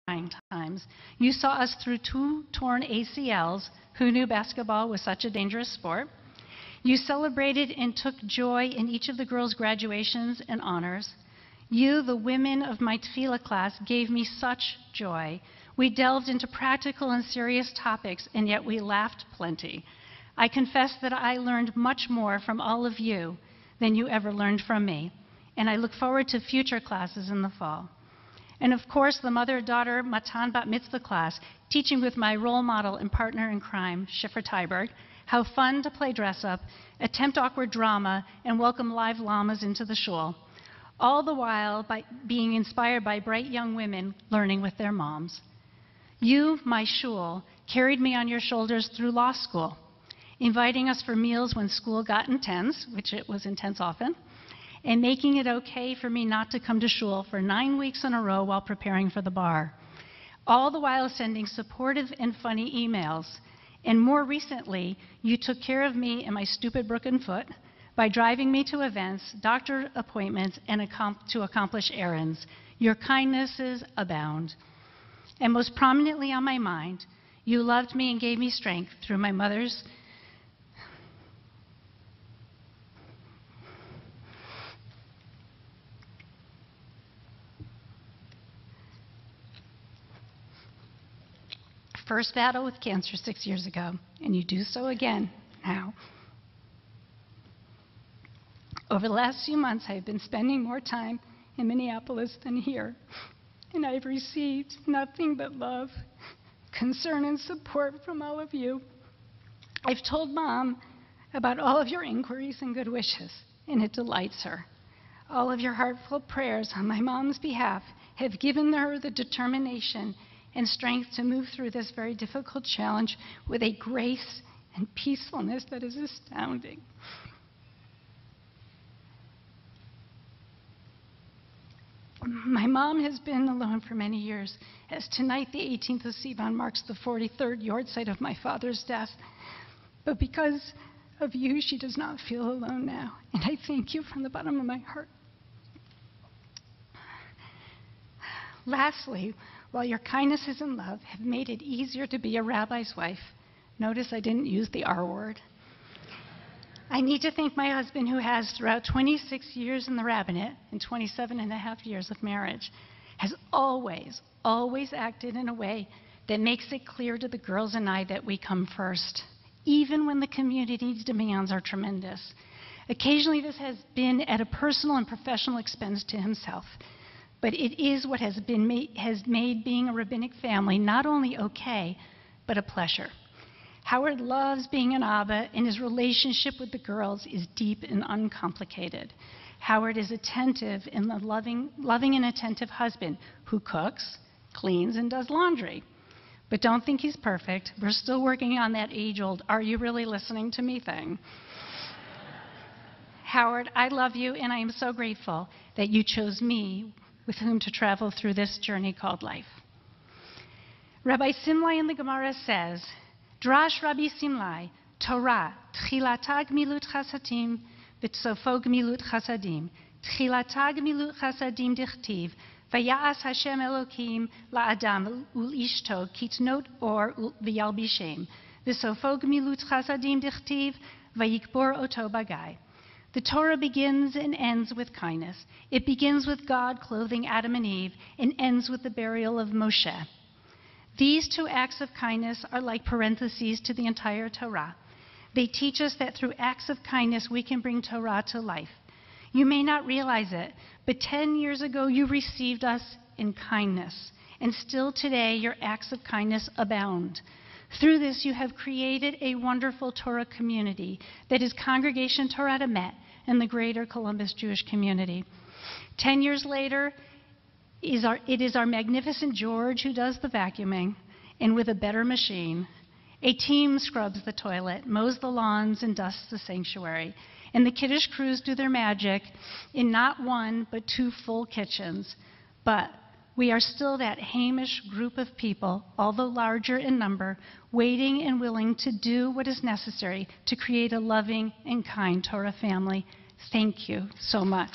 trying times. You saw us through 2 torn ACLs. Who knew basketball was such a dangerous sport? You celebrated and took joy in each of the girls' graduations and honors. You, the women of my tefillah class, gave me such joy. We delved into practical and serious topics, and yet we laughed plenty. I confess that I learned much more from all of you than you ever learned from me, and I look forward to future classes in the fall. And of course, the mother-daughter Matan Bat Mitzvah class, teaching with my role model and partner in crime, Schiffer Tyberg, how fun to play dress-up, attempt awkward drama, and welcome live llamas into the shul, all the while by being inspired by bright young women learning with their moms. You, my shul, carried me on your shoulders through law school, inviting us for meals when school got intense, which it was intense often, and making it okay for me not to come to shul for 9 weeks in a row while preparing for the bar, all the while sending supportive and funny emails. And more recently, you took care of me and my stupid broken foot by driving me to events, doctor appointments, and to accomplish errands. Your kindnesses abound. And most prominently on my mind, you loved me and gave me strength through my mother's first battle with cancer 6 years ago, and you do so again now. Over the last few months, I've been spending more time in Minneapolis than here, and I've received nothing but love, concern, and support from all of you. I've told Mom about all of your inquiries and good wishes, and it delights her. All of your heartfelt prayers on my mom's behalf have given her the determination and strength to move through this very difficult challenge with a grace and peacefulness that is astounding. My mom has been alone for many years, as tonight, the 18th of Sivan, marks the 43rd yahrzeit of my father's death. But because of you, she does not feel alone now, and I thank you from the bottom of my heart. Lastly, while your kindnesses and love have made it easier to be a rabbi's wife, notice I didn't use the R word, I need to thank my husband, who has, throughout 26 years in the rabbinate and 27 and a half years of marriage, has always acted in a way that makes it clear to the girls and I that we come first, even when the community's demands are tremendous. Occasionally this has been at a personal and professional expense to himself, but it is what has made being a rabbinic family not only okay, but a pleasure. Howard loves being an Abba, and his relationship with the girls is deep and uncomplicated. Howard is attentive and a loving and attentive husband who cooks, cleans, and does laundry. But don't think he's perfect. We're still working on that age-old, are you really listening to me thing. Howard, I love you, and I am so grateful that you chose me with whom to travel through this journey called life. Rabbi Simlai in the Gemara says, Drash Rabbi Simlai, Torah, Tchilata Gmilut Chasadim, V'tsofo Gmilut Chasadim, Tchilata Gmilut Chasadim Dichtiv, Vaya'as Hashem Elokim la'adam ul'ishto kitnot or v'yalbishem, V'tsofo Gmilut Chasadim Dichtiv, Vayikbor oto bagai. The Torah begins and ends with kindness. It begins with God clothing Adam and Eve and ends with the burial of Moshe. These 2 acts of kindness are like parentheses to the entire Torah. They teach us that through acts of kindness we can bring Torah to life. You may not realize it, but 10 years ago you received us in kindness, and still today your acts of kindness abound. Through this you have created a wonderful Torah community that is Congregation Torah Emet and the greater Columbus Jewish community. 10 years later, it is our magnificent George who does the vacuuming, and with a better machine, a team scrubs the toilet, mows the lawns, and dusts the sanctuary. And the Kiddush crews do their magic in not 1, but 2 full kitchens. But we are still that Hamish group of people, although larger in number, waiting and willing to do what is necessary to create a loving and kind Torah family. Thank you so much.